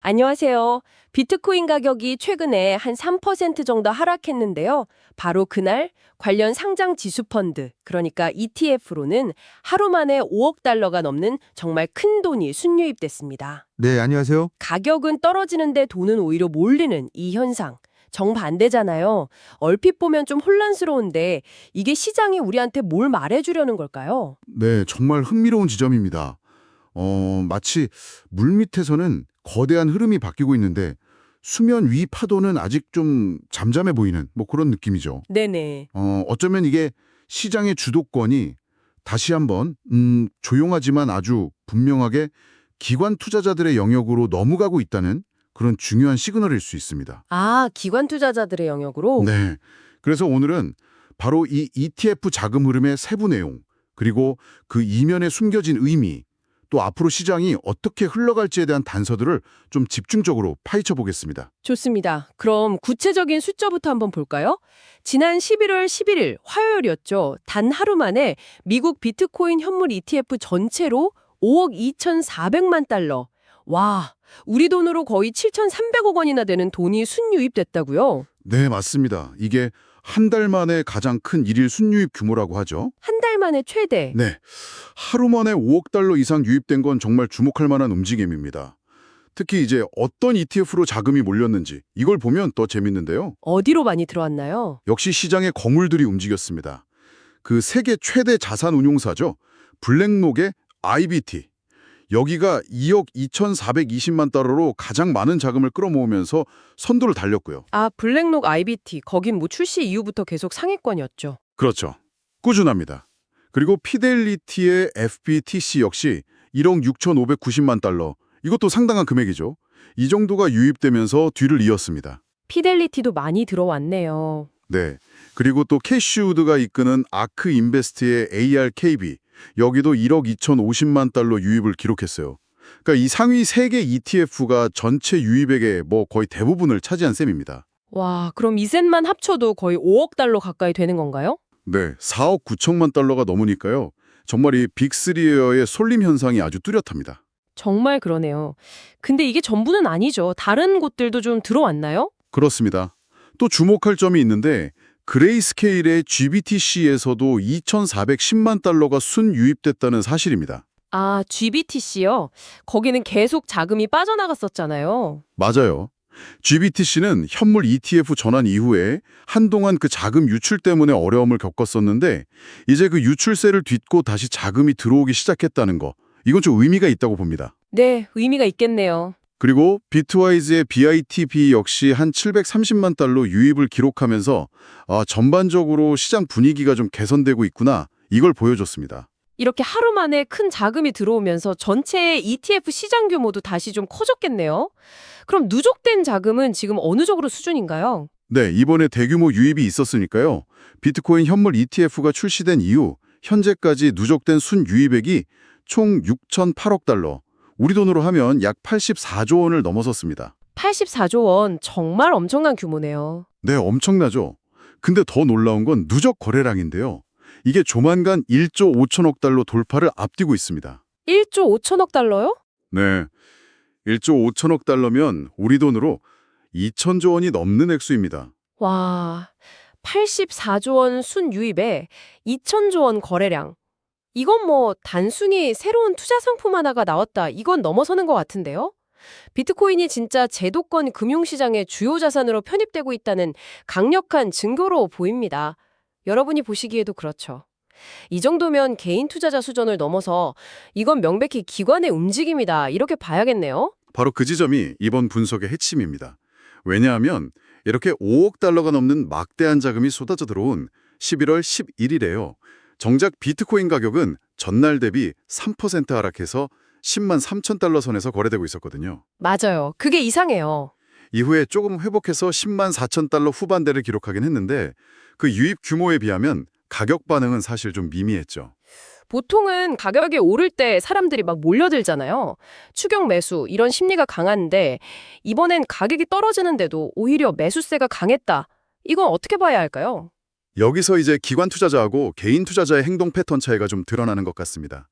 안녕하세요. 비트코인 가격이 최근에 한 3% 정도 하락했는데요. 바로 그날 관련 상장 지수 펀드, 그러니까 ETF로는 하루 만에 5억 달러가 넘는 정말 큰 돈이 순유입됐습니다. 네, 안녕하세요. 가격은 떨어지는데 돈은 오히려 몰리는 이 현상. 정반대잖아요. 얼핏 보면 좀 혼란스러운데 이게 시장이 우리한테 뭘 말해주려는 걸까요? 네, 정말 흥미로운 지점입니다. 마치 물 밑에서는 거대한 흐름이 바뀌고 있는데 수면 위 파도는 아직 좀 잠잠해 보이는 그런 느낌이죠. 네네. 어쩌면 이게 시장의 주도권이 다시 한번 조용하지만 아주 분명하게 기관 투자자들의 영역으로 넘어가고 있다는 그런 중요한 시그널일 수 있습니다. 아, 기관 투자자들의 영역으로? 네. 그래서 오늘은 바로 이 ETF 자금 흐름의 세부 내용, 그리고 그 이면에 숨겨진 의미, 또 앞으로 시장이 어떻게 흘러갈지에 대한 단서들을 좀 집중적으로 파헤쳐 보겠습니다. 좋습니다. 그럼 구체적인 숫자부터 한번 볼까요? 지난 11월 11일 화요일이었죠. 단 하루 만에 미국 비트코인 현물 ETF 전체로 5억 2,400만 달러. 와, 우리 돈으로 거의 7,300억 원이나 되는 돈이 순유입됐다고요? 네, 맞습니다. 이게 한 달 만에 가장 큰 일일 순유입 규모라고 하죠. 한 달 만에 최대. 네, 하루 만에 5억 달러 이상 유입된 건 정말 주목할 만한 움직임입니다. 특히 이제 어떤 ETF로 자금이 몰렸는지 이걸 보면 더 재밌는데요. 어디로 많이 들어왔나요? 역시 시장의 거물들이 움직였습니다. 그 세계 최대 자산 운용사죠. 블랙록의 IBT. 여기가 2억 2,420만 달러로 가장 많은 자금을 끌어모으면서 선두를 달렸고요. 아, 블랙록 IBT. 거긴 뭐 출시 이후부터 계속 상위권이었죠. 그렇죠. 꾸준합니다. 그리고 피델리티의 FBTC 역시 1억 6,590만 달러. 이것도 상당한 금액이죠. 이 정도가 유입되면서 뒤를 이었습니다. 피델리티도 많이 들어왔네요. 네. 그리고 또 캐시우드가 이끄는 아크 인베스트의 ARKB. 여기도 1억 2,050만 달러 유입을 기록했어요. 그러니까 이 상위 3개 ETF가 전체 유입액의 거의 대부분을 차지한 셈입니다. 와, 그럼 이 셋만 합쳐도 거의 5억 달러 가까이 되는 건가요? 네, 4억 9천만 달러가 넘으니까요. 정말 이 빅3의 쏠림 현상이 아주 뚜렷합니다. 정말 그러네요. 근데 이게 전부는 아니죠. 다른 곳들도 좀 들어왔나요? 그렇습니다. 또 주목할 점이 있는데 그레이스케일의 GBTC에서도 2,410만 달러가 순유입됐다는 사실입니다. 아, GBTC요? 거기는 계속 자금이 빠져나갔었잖아요. 맞아요. GBTC는 현물 ETF 전환 이후에 한동안 그 자금 유출 때문에 어려움을 겪었었는데 이제 그 유출세를 딛고 다시 자금이 들어오기 시작했다는 거, 이건 좀 의미가 있다고 봅니다. 네, 의미가 있겠네요. 그리고 비트와이즈의 BITB 역시 한 730만 달러 유입을 기록하면서 전반적으로 시장 분위기가 좀 개선되고 있구나, 이걸 보여줬습니다. 이렇게 하루 만에 큰 자금이 들어오면서 전체 ETF 시장 규모도 다시 좀 커졌겠네요. 그럼 누적된 자금은 지금 어느 정도 수준인가요? 네, 이번에 대규모 유입이 있었으니까요. 비트코인 현물 ETF가 출시된 이후 현재까지 누적된 순유입액이 총 6,008억 달러, 우리 돈으로 하면 약 84조 원을 넘어섰습니다. 84조 원, 정말 엄청난 규모네요. 네, 엄청나죠. 근데 더 놀라운 건 누적 거래량인데요. 이게 조만간 1조 5천억 달러 돌파를 앞두고 있습니다. 1조 5천억 달러요? 네, 1조 5천억 달러면 우리 돈으로 2천조 원이 넘는 액수입니다. 와, 84조 원 순유입에 2천조 원 거래량. 이건 뭐 단순히 새로운 투자 상품 하나가 나왔다, 이건 넘어서는 것 같은데요? 비트코인이 진짜 제도권 금융시장의 주요 자산으로 편입되고 있다는 강력한 증거로 보입니다. 여러분이 보시기에도 그렇죠. 이 정도면 개인 투자자 수준을 넘어서 이건 명백히 기관의 움직임이다, 이렇게 봐야겠네요. 바로 그 지점이 이번 분석의 핵심입니다. 왜냐하면 이렇게 5억 달러가 넘는 막대한 자금이 쏟아져 들어온 11월 11일에요. 정작 비트코인 가격은 전날 대비 3% 하락해서 10만 3천 달러 선에서 거래되고 있었거든요. 맞아요. 그게 이상해요. 이후에 조금 회복해서 10만 4천 달러 후반대를 기록하긴 했는데 그 유입 규모에 비하면 가격 반응은 사실 좀 미미했죠. 보통은 가격이 오를 때 사람들이 막 몰려들잖아요. 추격 매수, 이런 심리가 강한데 이번엔 가격이 떨어지는데도 오히려 매수세가 강했다. 이건 어떻게 봐야 할까요? 여기서 이제 기관 투자자하고 개인 투자자의 행동 패턴 차이가 좀 드러나는 것 같습니다.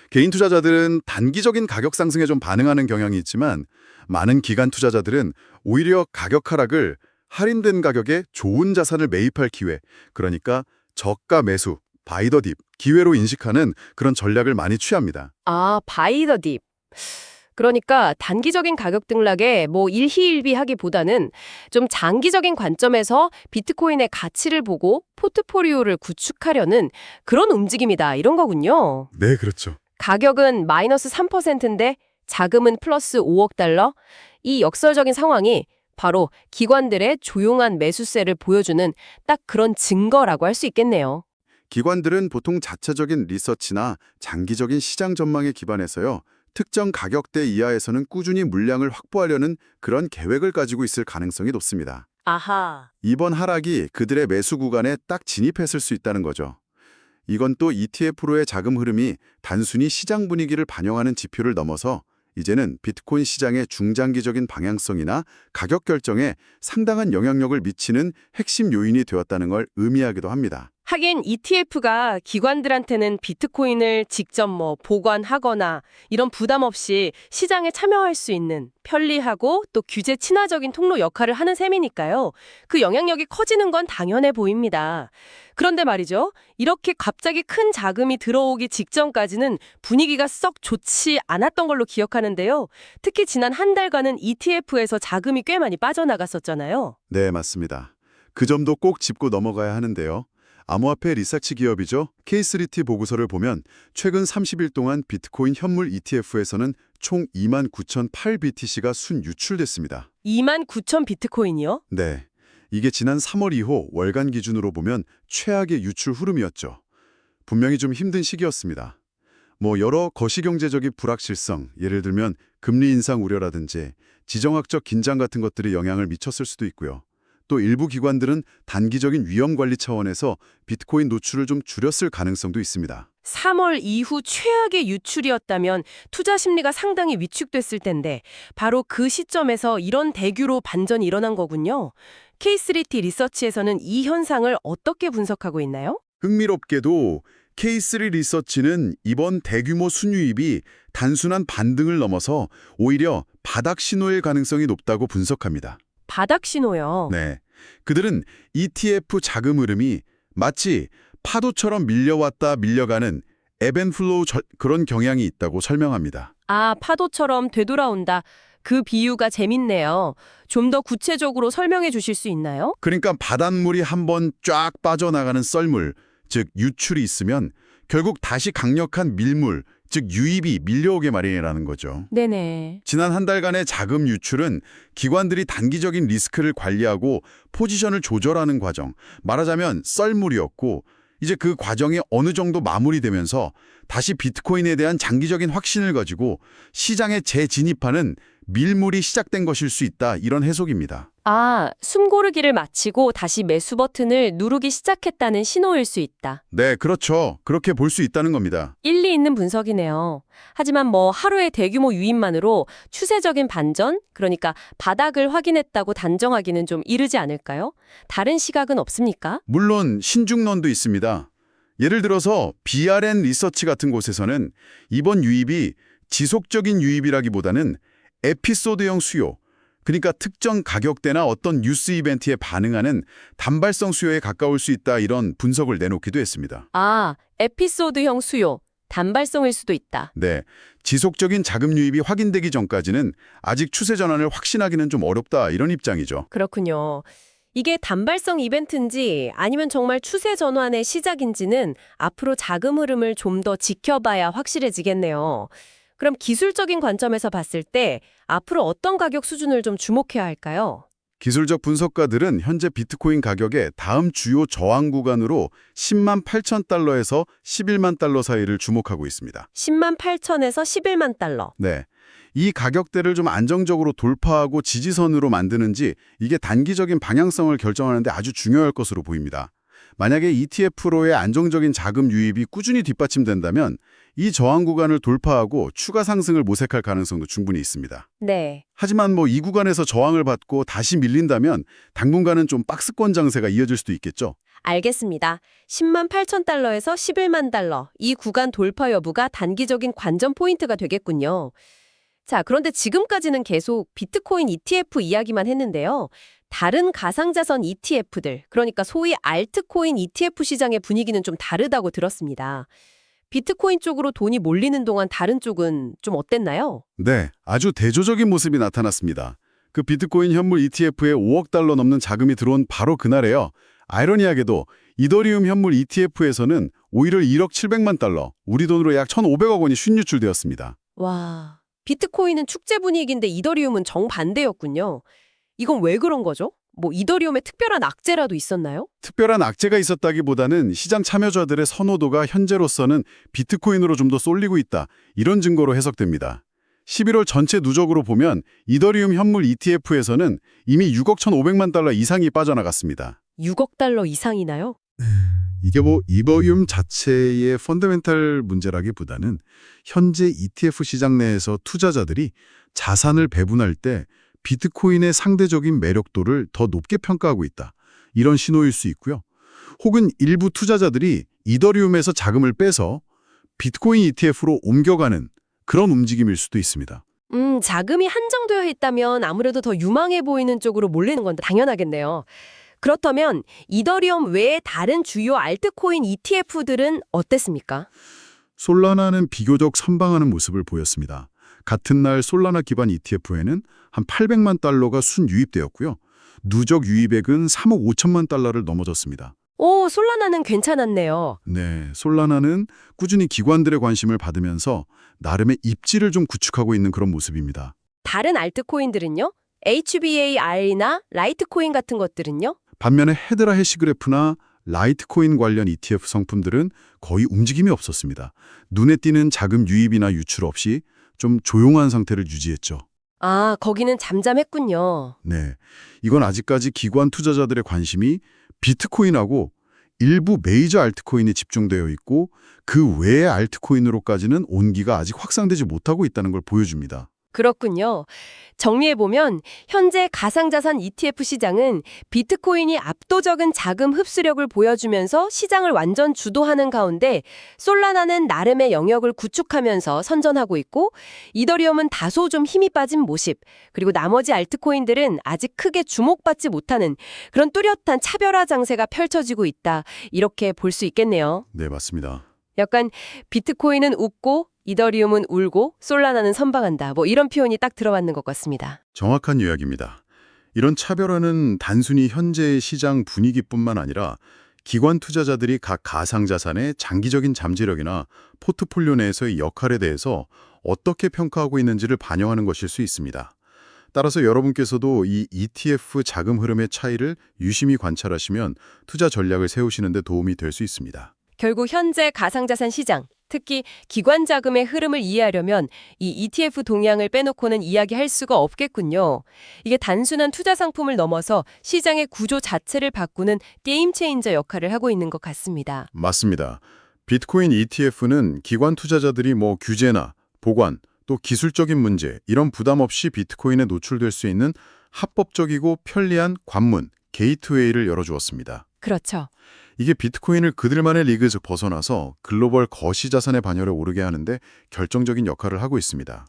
개인 투자자들은 단기적인 가격 상승에 좀 반응하는 경향이 있지만 많은 기관 투자자들은 오히려 가격 하락을 할인된 가격에 좋은 자산을 매입할 기회, 그러니까 저가 매수, 바이 더 딥, 기회로 인식하는 그런 전략을 많이 취합니다. 아, 바이 더 딥. 그러니까 단기적인 가격 등락에 뭐 일희일비하기보다는 좀 장기적인 관점에서 비트코인의 가치를 보고 포트포리오를 구축하려는 그런 움직임이다. 이런 거군요. 네, 그렇죠. 가격은 마이너스 3%인데 자금은 플러스 5억 달러. 이 역설적인 상황이 바로 기관들의 조용한 매수세를 보여주는 딱 그런 증거라고 할 수 있겠네요. 기관들은 보통 자체적인 리서치나 장기적인 시장 전망에 기반해서요. 특정 가격대 이하에서는 꾸준히 물량을 확보하려는 그런 계획을 가지고 있을 가능성이 높습니다. 아하. 이번 하락이 그들의 매수 구간에 딱 진입했을 수 있다는 거죠. 이건 또 ETF로의 자금 흐름이 단순히 시장 분위기를 반영하는 지표를 넘어서 이제는 비트코인 시장의 중장기적인 방향성이나 가격 결정에 상당한 영향력을 미치는 핵심 요인이 되었다는 걸 의미하기도 합니다. 하긴 ETF가 기관들한테는 비트코인을 직접 보관하거나 이런 부담 없이 시장에 참여할 수 있는 편리하고 또 규제 친화적인 통로 역할을 하는 셈이니까요. 그 영향력이 커지는 건 당연해 보입니다. 그런데 말이죠. 이렇게 갑자기 큰 자금이 들어오기 직전까지는 분위기가 썩 좋지 않았던 걸로 기억하는데요. 특히 지난 한 달간은 ETF에서 자금이 꽤 많이 빠져나갔었잖아요. 네, 맞습니다. 그 점도 꼭 짚고 넘어가야 하는데요. 암호화폐 리서치 기업이죠. K3T 보고서를 보면 최근 30일 동안 비트코인 현물 ETF에서는 총 29,008BTC가 순유출됐습니다. 29,000 비트코인이요? 네, 이게 지난 3월 이후 월간 기준으로 보면 최악의 유출 흐름이었죠. 분명히 좀 힘든 시기였습니다. 여러 거시경제적인 불확실성, 예를 들면 금리 인상 우려라든지 지정학적 긴장 같은 것들이 영향을 미쳤을 수도 있고요. 또 일부 기관들은 단기적인 위험 관리 차원에서 비트코인 노출을 좀 줄였을 가능성도 있습니다. 3월 이후 최악의 유출이었다면 투자 심리가 상당히 위축됐을 텐데 바로 그 시점에서 이런 대규로 반전이 일어난 거군요. K3T 리서치에서는 이 현상을 어떻게 분석하고 있나요? 흥미롭게도 K3 리서치는 이번 대규모 순유입이 단순한 반등을 넘어서 오히려 바닥 신호일 가능성이 높다고 분석합니다. 바닥 신호요. 네, 그들은 ETF 자금 흐름이 마치 파도처럼 밀려왔다 밀려가는 ebb&플로우 그런 경향이 있다고 설명합니다. 아, 파도처럼 되돌아온다. 그 비유가 재밌네요. 좀 더 구체적으로 설명해 주실 수 있나요? 그러니까 바닷물이 한번 쫙 빠져나가는 썰물, 즉 유출이 있으면 결국 다시 강력한 밀물, 즉 유입이 밀려오게 마련이라는 거죠. 네네. 지난 한 달간의 자금 유출은 기관들이 단기적인 리스크를 관리하고 포지션을 조절하는 과정, 말하자면 썰물이었고 이제 그 과정이 어느 정도 마무리되면서 다시 비트코인에 대한 장기적인 확신을 가지고 시장에 재진입하는 밀물이 시작된 것일 수 있다, 이런 해석입니다. 아, 숨고르기를 마치고 다시 매수 버튼을 누르기 시작했다는 신호일 수 있다. 네, 그렇죠. 그렇게 볼 수 있다는 겁니다. 일리 있는 분석이네요. 하지만 하루의 대규모 유입만으로 추세적인 반전, 그러니까 바닥을 확인했다고 단정하기는 좀 이르지 않을까요? 다른 시각은 없습니까? 물론 신중론도 있습니다. 예를 들어서 BRN 리서치 같은 곳에서는 이번 유입이 지속적인 유입이라기보다는 에피소드형 수요, 그러니까 특정 가격대나 어떤 뉴스 이벤트에 반응하는 단발성 수요에 가까울 수 있다, 이런 분석을 내놓기도 했습니다. 아, 에피소드형 수요, 단발성일 수도 있다. 네, 지속적인 자금 유입이 확인되기 전까지는 아직 추세 전환을 확신하기는 좀 어렵다, 이런 입장이죠. 그렇군요. 이게 단발성 이벤트인지 아니면 정말 추세 전환의 시작인지는 앞으로 자금 흐름을 좀 더 지켜봐야 확실해지겠네요. 그럼 기술적인 관점에서 봤을 때 앞으로 어떤 가격 수준을 좀 주목해야 할까요? 기술적 분석가들은 현재 비트코인 가격의 다음 주요 저항 구간으로 10만 8천 달러에서 11만 달러 사이를 주목하고 있습니다. 10만 8천에서 11만 달러. 네, 이 가격대를 좀 안정적으로 돌파하고 지지선으로 만드는지 이게 단기적인 방향성을 결정하는 데 아주 중요할 것으로 보입니다. 만약에 ETF로의 안정적인 자금 유입이 꾸준히 뒷받침된다면 이 저항 구간을 돌파하고 추가 상승을 모색할 가능성도 충분히 있습니다. 네. 하지만 이 구간에서 저항을 받고 다시 밀린다면 당분간은 좀 박스권 장세가 이어질 수도 있겠죠. 알겠습니다. 10만 8천 달러에서 11만 달러, 이 구간 돌파 여부가 단기적인 관전 포인트가 되겠군요. 자, 그런데 지금까지는 계속 비트코인 ETF 이야기만 했는데요. 다른 가상자산 ETF들, 그러니까 소위 알트코인 ETF 시장의 분위기는 좀 다르다고 들었습니다. 비트코인 쪽으로 돈이 몰리는 동안 다른 쪽은 좀 어땠나요? 네, 아주 대조적인 모습이 나타났습니다. 그 비트코인 현물 ETF에 5억 달러 넘는 자금이 들어온 바로 그날에요. 아이러니하게도 이더리움 현물 ETF에서는 오히려 1억 700만 달러, 우리 돈으로 약 1,500억 원이 순유출되었습니다. 와, 비트코인은 축제 분위기인데 이더리움은 정반대였군요. 이건 왜 그런 거죠? 뭐 이더리움에 특별한 악재라도 있었나요? 특별한 악재가 있었다기보다는 시장 참여자들의 선호도가 현재로서는 비트코인으로 좀 더 쏠리고 있다, 이런 증거로 해석됩니다. 11월 전체 누적으로 보면 이더리움 현물 ETF에서는 이미 6억 1,500만 달러 이상이 빠져나갔습니다. 6억 달러 이상이나요? 이게 뭐 이더리움 자체의 펀더멘탈 문제라기보다는 현재 ETF 시장 내에서 투자자들이 자산을 배분할 때 비트코인의 상대적인 매력도를 더 높게 평가하고 있다, 이런 신호일 수 있고요. 혹은 일부 투자자들이 이더리움에서 자금을 빼서 비트코인 ETF로 옮겨가는 그런 움직임일 수도 있습니다. 자금이 한정되어 있다면 아무래도 더 유망해 보이는 쪽으로 몰리는 건 당연하겠네요. 그렇다면 이더리움 외에 다른 주요 알트코인 ETF들은 어땠습니까? 솔라나는 비교적 선방하는 모습을 보였습니다. 같은 날 솔라나 기반 ETF에는 한 800만 달러가 순유입되었고요. 누적 유입액은 3억 5천만 달러를 넘어졌습니다. 오, 솔라나는 괜찮았네요. 네, 솔라나는 꾸준히 기관들의 관심을 받으면서 나름의 입지를 좀 구축하고 있는 그런 모습입니다. 다른 알트코인들은요? HBAR이나 라이트코인 같은 것들은요? 반면에 헤드라 해시그래프나 라이트코인 관련 ETF 상품들은 거의 움직임이 없었습니다. 눈에 띄는 자금 유입이나 유출 없이 좀 조용한 상태를 유지했죠. 아, 거기는 잠잠했군요. 네, 이건 아직까지 기관 투자자들의 관심이 비트코인하고 일부 메이저 알트코인에 집중되어 있고 그 외의 알트코인으로까지는 온기가 아직 확산되지 못하고 있다는 걸 보여줍니다. 그렇군요. 정리해보면 현재 가상자산 ETF 시장은 비트코인이 압도적인 자금 흡수력을 보여주면서 시장을 완전 주도하는 가운데 솔라나는 나름의 영역을 구축하면서 선전하고 있고 이더리움은 다소 좀 힘이 빠진 모습, 그리고 나머지 알트코인들은 아직 크게 주목받지 못하는 그런 뚜렷한 차별화 장세가 펼쳐지고 있다. 이렇게 볼 수 있겠네요. 네, 맞습니다. 약간 비트코인은 웃고 이더리움은 울고 솔라나는 선방한다. 뭐 이런 표현이 딱 들어맞는 것 같습니다. 정확한 요약입니다. 이런 차별화는 단순히 현재의 시장 분위기뿐만 아니라 기관 투자자들이 각 가상자산의 장기적인 잠재력이나 포트폴리오 내에서의 역할에 대해서 어떻게 평가하고 있는지를 반영하는 것일 수 있습니다. 따라서 여러분께서도 이 ETF 자금 흐름의 차이를 유심히 관찰하시면 투자 전략을 세우시는 데 도움이 될 수 있습니다. 결국 현재 가상자산 시장, 특히 기관 자금의 흐름을 이해하려면 이 ETF 동향을 빼놓고는 이야기할 수가 없겠군요. 이게 단순한 투자 상품을 넘어서 시장의 구조 자체를 바꾸는 게임 체인저 역할을 하고 있는 것 같습니다. 맞습니다. 비트코인 ETF는 기관 투자자들이 규제나 보관, 또 기술적인 문제, 이런 부담 없이 비트코인에 노출될 수 있는 합법적이고 편리한 관문, 게이트웨이를 열어주었습니다. 그렇죠. 이게 비트코인을 그들만의 리그에서 벗어나서 글로벌 거시자산의 반열에 오르게 하는데 결정적인 역할을 하고 있습니다.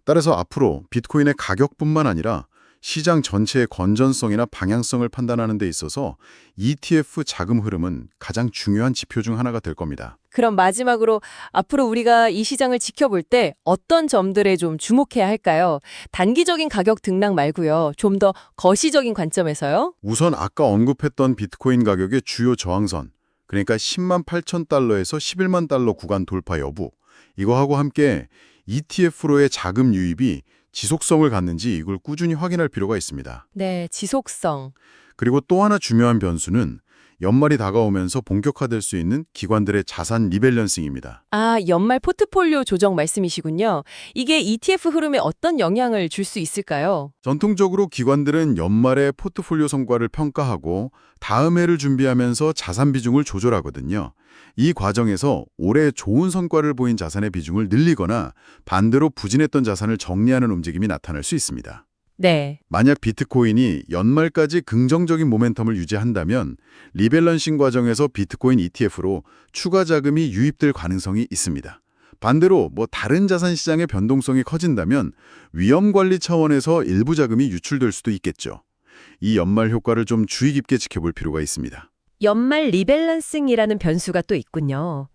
따라서 앞으로 비트코인의 가격뿐만 아니라 시장 전체의 건전성이나 방향성을 판단하는 데 있어서 ETF 자금 흐름은 가장 중요한 지표 중 하나가 될 겁니다. 그럼 마지막으로 앞으로 우리가 이 시장을 지켜볼 때 어떤 점들에 좀 주목해야 할까요? 단기적인 가격 등락 말고요. 좀 더 거시적인 관점에서요. 우선 아까 언급했던 비트코인 가격의 주요 저항선, 그러니까 10만 8천 달러에서 11만 달러 구간 돌파 여부, 이거하고 함께 ETF로의 자금 유입이 지속성을 갖는지 이걸 꾸준히 확인할 필요가 있습니다. 네, 지속성. 그리고 또 하나 중요한 변수는 연말이 다가오면서 본격화될 수 있는 기관들의 자산 리밸런싱입니다. 아, 연말 포트폴리오 조정 말씀이시군요. 이게 ETF 흐름에 어떤 영향을 줄 수 있을까요? 전통적으로 기관들은 연말에 포트폴리오 성과를 평가하고 다음 해를 준비하면서 자산 비중을 조절하거든요. 이 과정에서 올해 좋은 성과를 보인 자산의 비중을 늘리거나 반대로 부진했던 자산을 정리하는 움직임이 나타날 수 있습니다. 네. 만약 비트코인이 연말까지 긍정적인 모멘텀을 유지한다면 리밸런싱 과정에서 비트코인 ETF로 추가 자금이 유입될 가능성이 있습니다. 반대로 다른 자산 시장의 변동성이 커진다면 위험 관리 차원에서 일부 자금이 유출될 수도 있겠죠. 이 연말 효과를 좀 주의 깊게 지켜볼 필요가 있습니다. 연말 리밸런싱이라는 변수가 또 있군요.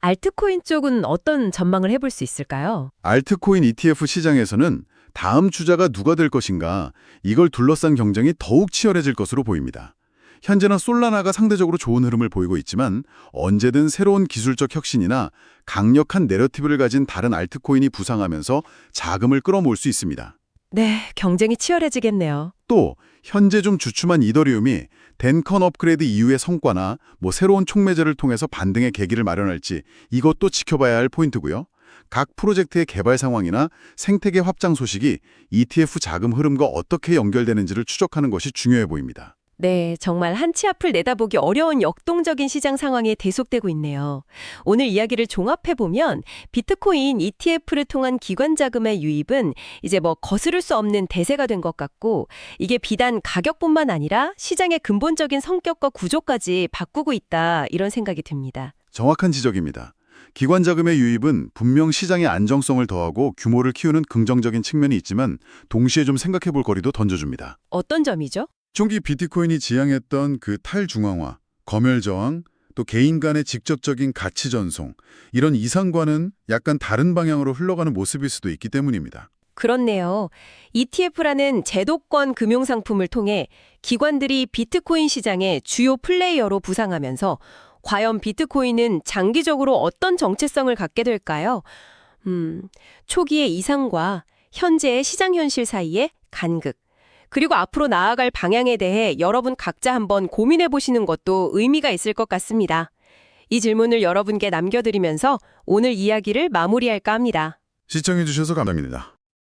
알트코인 쪽은 어떤 전망을 해볼 수 있을까요? 알트코인 ETF 시장에서는 다음 주자가 누가 될 것인가, 이걸 둘러싼 경쟁이 더욱 치열해질 것으로 보입니다. 현재는 솔라나가 상대적으로 좋은 흐름을 보이고 있지만 언제든 새로운 기술적 혁신이나 강력한 내러티브를 가진 다른 알트코인이 부상하면서 자금을 끌어모을 수 있습니다. 네, 경쟁이 치열해지겠네요. 또 현재 좀 주춤한 이더리움이 덴컨 업그레이드 이후의 성과나 새로운 촉매제를 통해서 반등의 계기를 마련할지 이것도 지켜봐야 할 포인트고요. 각 프로젝트의 개발 상황이나 생태계 확장 소식이 ETF 자금 흐름과 어떻게 연결되는지를 추적하는 것이 중요해 보입니다. 네, 정말 한치 앞을 내다보기 어려운 역동적인 시장 상황에 대속되고 있네요. 오늘 이야기를 종합해보면 비트코인 ETF를 통한 기관 자금의 유입은 이제 거스를 수 없는 대세가 된 것 같고 이게 비단 가격뿐만 아니라 시장의 근본적인 성격과 구조까지 바꾸고 있다 이런 생각이 듭니다. 정확한 지적입니다. 기관 자금의 유입은 분명 시장의 안정성을 더하고 규모를 키우는 긍정적인 측면이 있지만 동시에 좀 생각해 볼 거리도 던져줍니다. 어떤 점이죠? 총기 비트코인이 지향했던 그 탈중앙화, 검열 저항, 또 개인 간의 직접적인 가치 전송, 이런 이상과는 약간 다른 방향으로 흘러가는 모습일 수도 있기 때문입니다. 그렇네요. ETF라는 제도권 금융상품을 통해 기관들이 비트코인 시장의 주요 플레이어로 부상하면서 과연 비트코인은 장기적으로 어떤 정체성을 갖게 될까요? 초기의 이상과 현재의 시장 현실 사이의 간극, 그리고 앞으로 나아갈 방향에 대해 여러분 각자 한번 고민해 보시는 것도 의미가 있을 것 같습니다. 이 질문을 여러분께 남겨드리면서 오늘 이야기를 마무리할까 합니다. 시청해 주셔서 감사합니다.